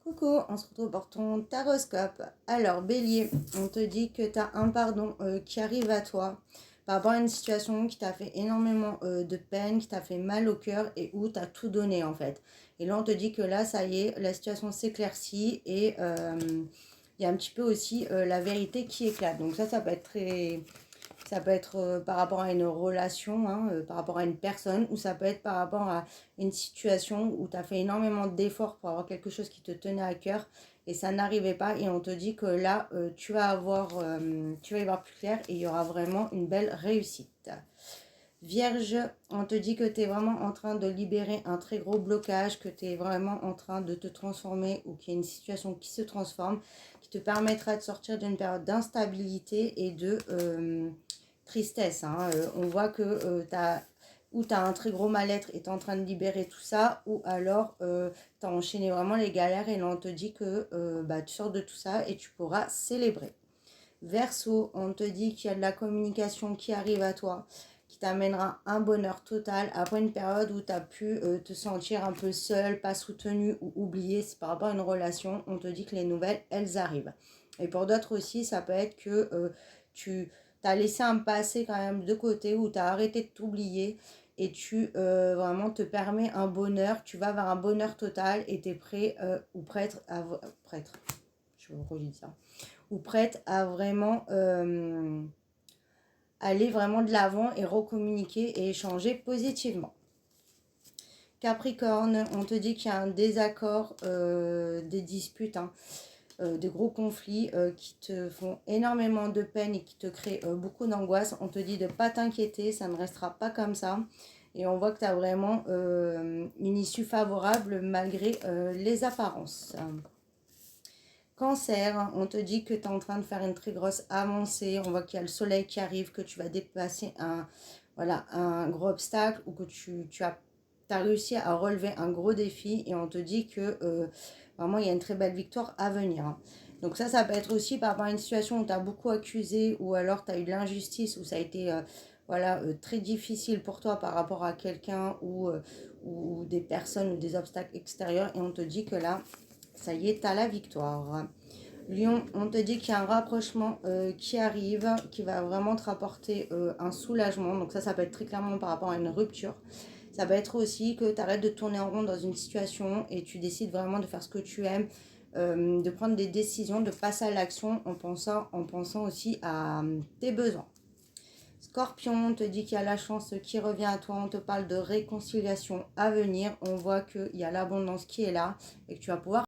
Coucou, on se retrouve pour ton taroscope. Alors, Bélier, on te dit que tu as un pardon qui arrive à toi par rapport à une situation qui t'a fait énormément de peine, qui t'a fait mal au cœur et où tu as tout donné en fait. Et là, on te dit que là, ça y est, la situation s'éclaircit et il y a un petit peu aussi la vérité qui éclate. Donc ça peut être très... Ça peut être par rapport à une relation, hein, par rapport à une personne, ou ça peut être par rapport à une situation où tu as fait énormément d'efforts pour avoir quelque chose qui te tenait à cœur et ça n'arrivait pas. Et on te dit que là, tu vas y voir plus clair et il y aura vraiment une belle réussite. Vierge, on te dit que tu es vraiment en train de libérer un très gros blocage, que tu es vraiment en train de te transformer ou qu'il y a une situation qui se transforme, qui te permettra de sortir d'une période d'instabilité et de tristesse. Hein. On voit que tu as un très gros mal-être et tu es en train de libérer tout ça, ou alors tu as enchaîné vraiment les galères et là on te dit que tu sors de tout ça et tu pourras célébrer. Verseau, on te dit qu'il y a de la communication qui arrive à toi, qui t'amènera un bonheur total après une période où tu as pu te sentir un peu seul, pas soutenu ou oublié. C'est par rapport à une relation, on te dit que les nouvelles, elles arrivent. Et pour d'autres aussi, ça peut être que tu as laissé un passé quand même de côté, où tu as arrêté de t'oublier et tu vraiment te permets un bonheur, tu vas vers un bonheur total et tu es prêt ou prête à... Prêtre, je relis ça. Ou prête à vraiment aller vraiment de l'avant et recommuniquer et échanger positivement. Capricorne, on te dit qu'il y a un désaccord, des disputes, hein, des gros conflits qui te font énormément de peine et qui te créent beaucoup d'angoisse. On te dit de ne pas t'inquiéter, ça ne restera pas comme ça. Et on voit que tu as vraiment une issue favorable malgré les apparences. Cancer, on te dit que tu es en train de faire une très grosse avancée. On voit qu'il y a le soleil qui arrive, que tu vas dépasser un gros obstacle ou que tu as réussi à relever un gros défi. Et on te dit que vraiment il y a une très belle victoire à venir. Hein. Donc ça peut être aussi par rapport à une situation où tu as beaucoup accusé ou alors tu as eu de l'injustice, où ça a été très difficile pour toi par rapport à quelqu'un ou des personnes ou des obstacles extérieurs. Et on te dit que là, ça y est, t'as la victoire. Lion, on te dit qu'il y a un rapprochement qui arrive, qui va vraiment te rapporter un soulagement. Donc ça peut être très clairement par rapport à une rupture. Ça peut être aussi que tu arrêtes de tourner en rond dans une situation et tu décides vraiment de faire ce que tu aimes, de prendre des décisions, de passer à l'action en pensant aussi à tes besoins. Scorpion, on te dit qu'il y a la chance qui revient à toi, on te parle de réconciliation à venir. On voit qu'il y a l'abondance qui est là et que tu vas pouvoir